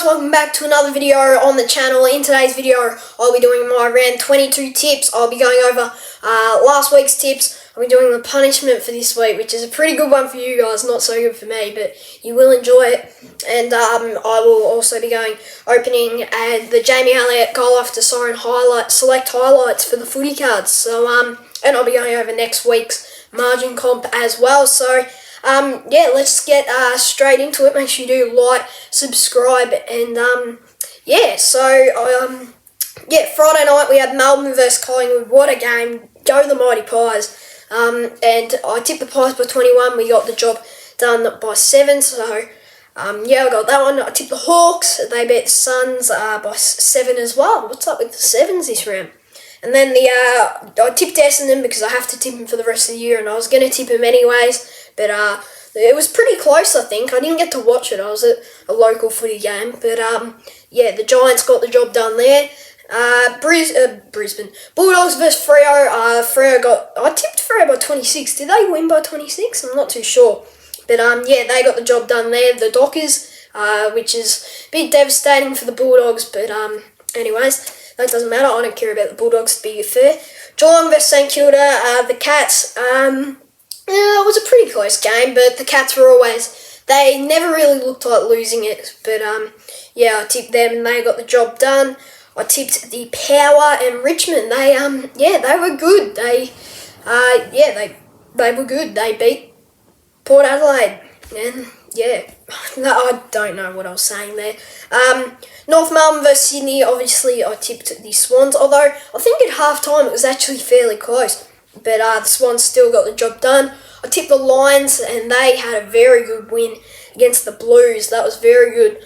guys, welcome back to another video on the channel. In today's video, I'll be doing my round 22 tips. I'll be going over last week's tips. I'll be doing the punishment for this week, which is a pretty good one for you guys, not so good for me, but you will enjoy it. And I will also be opening the Jamie Elliott goal after siren select highlights for the footy cards. So and I'll be going over next week's margin comp as well. So yeah, let's get straight into it. Make sure you do like, subscribe, and yeah. So yeah, Friday night we had Melbourne versus Collingwood. What a game! Go the Mighty Pies! And I tipped the Pies by 21. We got the job done by 7. So yeah, I got that one. I tipped the Hawks. They beat the Suns by 7 as well. What's up with the 7s this round? And then I tipped Essendon because I have to tip him for the rest of the year, and I was going to tip him anyways. But it was pretty close, I think. I didn't get to watch it. I was at a local footy game. But yeah, the Giants got the job done there. Brisbane Bulldogs versus Freo. I tipped Freo by 26. Did they win by 26? I'm not too sure. But yeah, they got the job done there. The Dockers, which is a bit devastating for the Bulldogs. But anyways, that doesn't matter. I don't care about the Bulldogs, to be fair. Geelong versus St Kilda. The Cats. Yeah, it was a pretty close game, but the Cats they never really looked like losing it. But yeah, I tipped them and they got the job done. I tipped the Power and Richmond. They were good. They were good. They beat Port Adelaide. And yeah, I don't know what I was saying there. North Melbourne versus Sydney. Obviously, I tipped the Swans, although I think at half-time it was actually fairly close. But the Swans still got the job done. I tipped the Lions, and they had a very good win against the Blues. That was very good.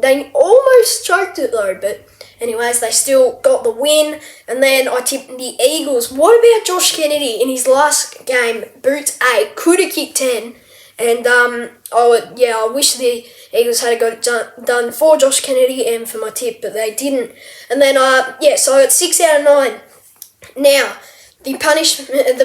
They almost choked it though, but anyways, they still got the win. And then I tipped the Eagles. What about Josh Kennedy in his last game? Boots 8, could have kicked 10. And I wish the Eagles had got it done for Josh Kennedy and for my tip, but they didn't. And then so I got 6 out of 9. Now, the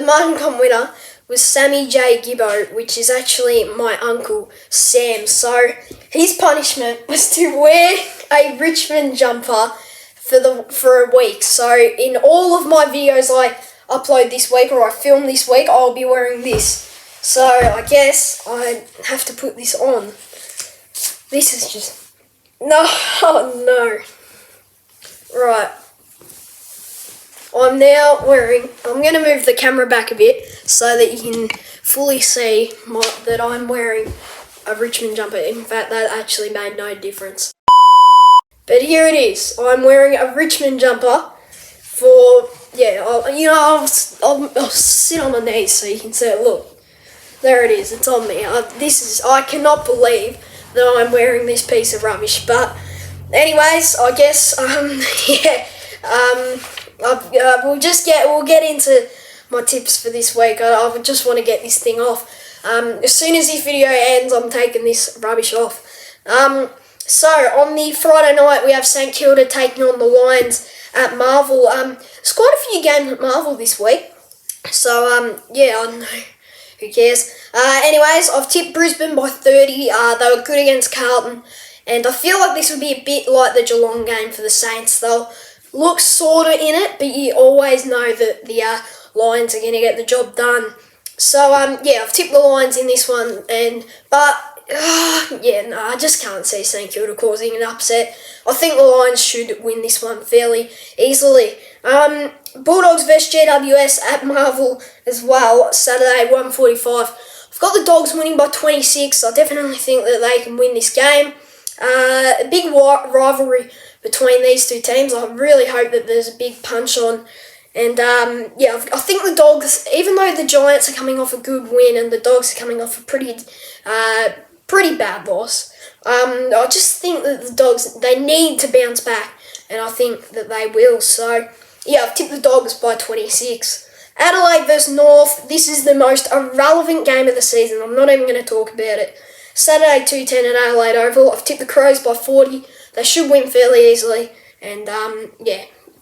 margin comp winner was Sammy J. Gibbo, which is actually my uncle Sam. So his punishment was to wear a Richmond jumper for a week. So in all of my videos I upload this week or I film this week, I'll be wearing this. So I guess I have to put this on. This is just no. Right. I'm going to move the camera back a bit so that you can fully see that I'm wearing a Richmond jumper. In fact, that actually made no difference. But here it is. I'm wearing a Richmond jumper I'll sit on my knees so you can see it. Look, there it is. It's on me. I cannot believe that I'm wearing this piece of rubbish. But anyways, I guess, we'll get into my tips for this week. I just want to get this thing off. As soon as this video ends, I'm taking this rubbish off. So on the Friday night, we have St Kilda taking on the Lions at Marvel. There's quite a few games at Marvel this week. So yeah, I don't know. Who cares? Anyways, I've tipped Brisbane by 30. They were good against Carlton, and I feel like this would be a bit like the Geelong game for the Saints. They'll look sort of in it, but you always know that the Lions are going to get the job done. So yeah, I've tipped the Lions in this one, I just can't see St Kilda causing an upset. I think the Lions should win this one fairly easily. Bulldogs versus GWS at Marvel as well, Saturday, 1:45. I've got the Dogs winning by 26. I definitely think that they can win this game. A big rivalry between these two teams. I really hope that there's a big punch on. And I think the Dogs, even though the Giants are coming off a good win and the Dogs are coming off a pretty bad loss, I just think that the Dogs, they need to bounce back, and I think that they will. So yeah, I've tipped the Dogs by 26. Adelaide versus North. This is the most irrelevant game of the season. I'm not even going to talk about it. Saturday, 2:10 at Adelaide Oval. I've tipped the Crows by 40. They should win fairly easily. And,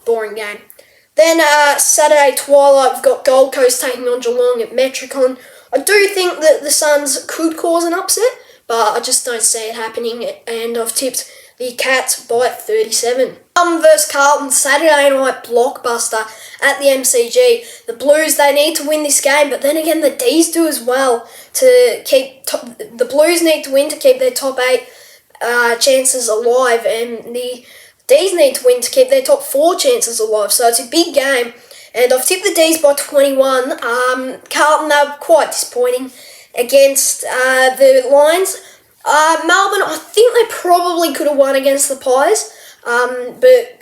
boring game. Then Saturday twilight, we've got Gold Coast taking on Geelong at Metricon. I do think that the Suns could cause an upset, but I just don't see it happening. And I've tipped the Cats by 37. Versus Carlton, Saturday night blockbuster at the MCG. The Blues, they need to win this game, but then again the D's do as well to keep the Blues need to win to keep their top 8 chances alive, and the D's need to win to keep their top 4 chances alive. So it's a big game, and I've tipped the D's by 21. Carlton, they were quite disappointing against the Lions. Melbourne, I think they probably could have won against the Pies, but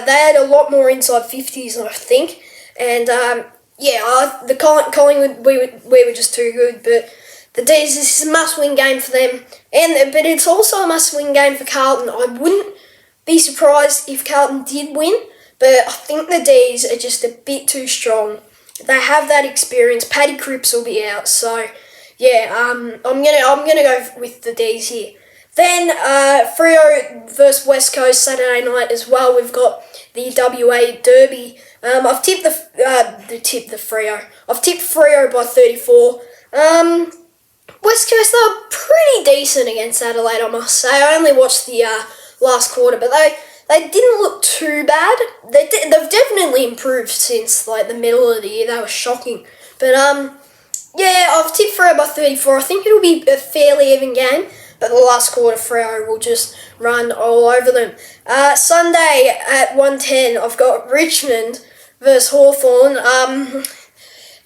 they had a lot more inside 50s, I think. And the Collingwood, we were just too good. But the D's, this is a must-win game for them, but it's also a must-win game for Carlton. I wouldn't be surprised if Carlton did win, but I think the D's are just a bit too strong. They have that experience. Paddy Cripps will be out, so. Yeah, I'm gonna go with the D's here. Then Freo versus West Coast Saturday night as well. We've got the WA Derby. I've tipped the Freo. I've tipped Freo by 34. West Coast, they were pretty decent against Adelaide, I must say. I only watched the last quarter, but they didn't look too bad. They've definitely improved since like the middle of the year. They were shocking, but yeah, I've tipped Freo by 34. I think it'll be a fairly even game, but the last quarter, Freo will just run all over them. Sunday at 1:10, I've got Richmond versus Hawthorn.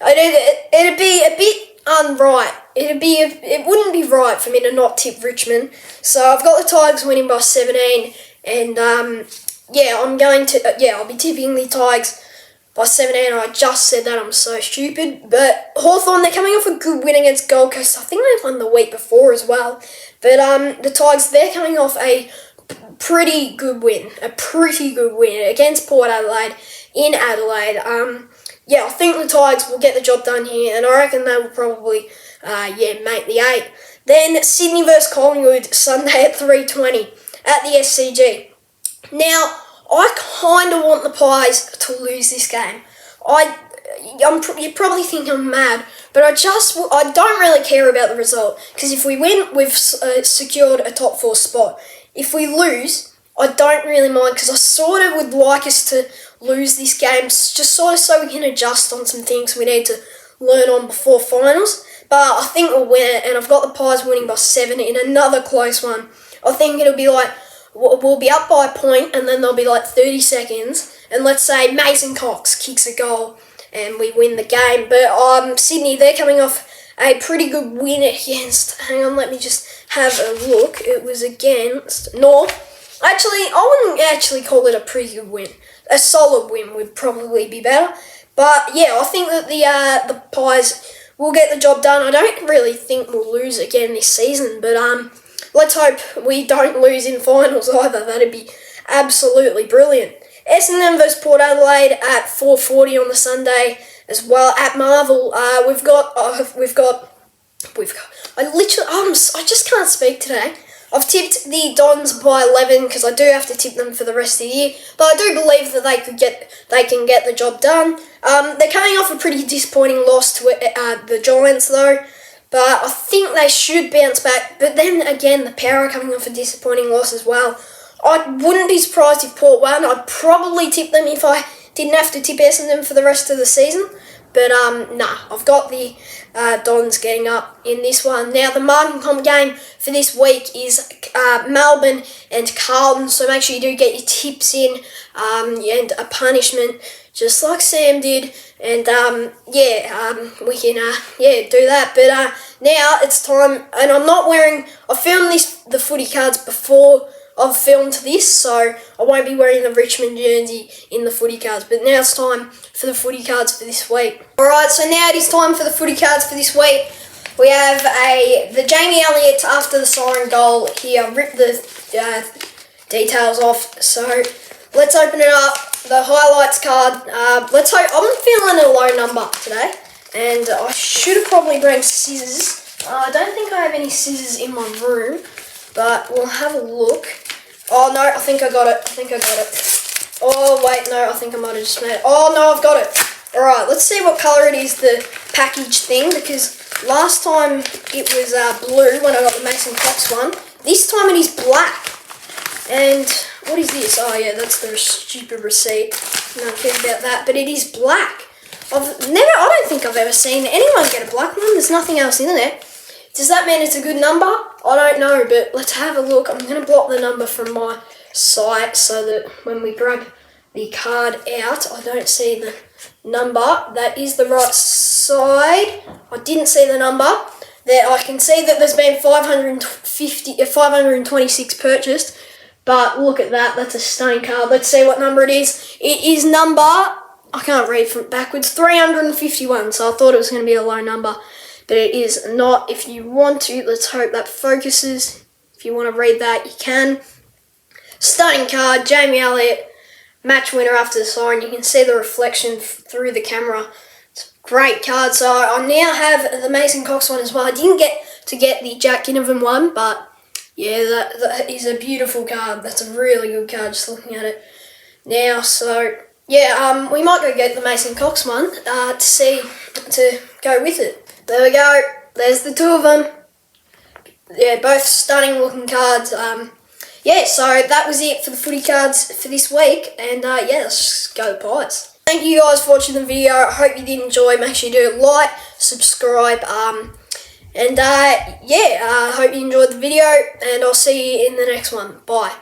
It'd be a bit unright. It wouldn't be right for me to not tip Richmond. So I've got the Tigers winning by 17, and I'll be tipping the Tigers by 17. I just said that, I'm so stupid. But Hawthorn, they're coming off a good win against Gold Coast. I think they won the week before as well. But the Tigers, they're coming off a pretty good win against Port Adelaide in Adelaide. I think the Tigers will get the job done here, and I reckon they will probably make the 8. Then Sydney versus Collingwood, Sunday at 3:20 at the SCG. Now, I kind of want the Pies to lose this game. You probably think I'm mad, but I don't really care about the result, because if we win, we've secured a top 4 spot. If we lose, I don't really mind, because I sort of would like us to lose this game, just sort of so we can adjust on some things we need to learn on before finals. But I think we'll win it, and I've got the Pies winning by 7 in another close one. I think it'll be like, we'll be up by a point, and then there'll be like 30 seconds, and let's say Mason Cox kicks a goal and we win the game. But Sydney, they're coming off a pretty good win against, hang on, let me just have a look. It was against North. Actually, I wouldn't actually call it a pretty good win. A solid win would probably be better. But yeah, I think that the Pies will get the job done. I don't really think we'll lose again this season, but let's hope we don't lose in finals either. That'd be absolutely brilliant. Essendon versus Port Adelaide at 4:40 on the Sunday as well at Marvel. I just can't speak today. I've tipped the Dons by 11 because I do have to tip them for the rest of the year, but I do believe that they can get the job done. They're coming off a pretty disappointing loss to the Giants though. But I think they should bounce back. But then again, the Power are coming off a disappointing loss as well. I wouldn't be surprised if Port won. I'd probably tip them if I didn't have to tip Essendon for the rest of the season. But I've got the Dons getting up in this one. Now, the Martin Comp game for this week is Melbourne and Carlton. So make sure you do get your tips in and a punishment, just like Sam did. And we can do that. But now it's time, and I filmed the footy cards before I've filmed this, so I won't be wearing the Richmond jersey in the footy cards. But now it's time for the footy cards for this week. Alright, so now it is time for the footy cards for this week. We have the Jamie Elliott after the siren goal here. I've ripped the details off, so let's open it up. The highlights card. Let's hope. I'm feeling a low number today, and I should have probably brought scissors. I don't think I have any scissors in my room, but we'll have a look. Oh no, I think I got it. Oh wait, no, I think I might have just made it. Oh no, I've got it. Alright, let's see what colour it is, the package thing, because last time it was blue when I got the Mason Cox one. This time it is black. And what is this? Oh yeah, that's the stupid receipt. No care about that, but it is black. I don't think I've ever seen anyone get a black one. There's nothing else in there. Does that mean it's a good number? I don't know, but let's have a look. I'm going to block the number from my sight so that when we grab the card out, I don't see the number. That is the right side. I didn't see the number. There, I can see that there's been 526 purchased, but look at that. That's a stunning card. Let's see what number it is. It is number, I can't read from backwards, 351. So I thought it was going to be a low number, but it is not. If you want to, let's hope that focuses. If you want to read that, you can. Stunning card, Jamie Elliott, match winner after the siren. You can see the reflection through the camera. It's a great card. So I now have the Mason Cox one as well. I didn't get to get the Jack Ginnivan one, but yeah, that is a beautiful card. That's a really good card, just looking at it now. So yeah, we might go get the Mason Cox one to go with it. There we go. There's the two of them. Yeah, both stunning looking cards. Yeah, so that was it for the footy cards for this week. And yeah, let's just go Pies. Thank you guys for watching the video. I hope you did enjoy. Make sure you do like, subscribe, and yeah, I hope you enjoyed the video. And I'll see you in the next one. Bye.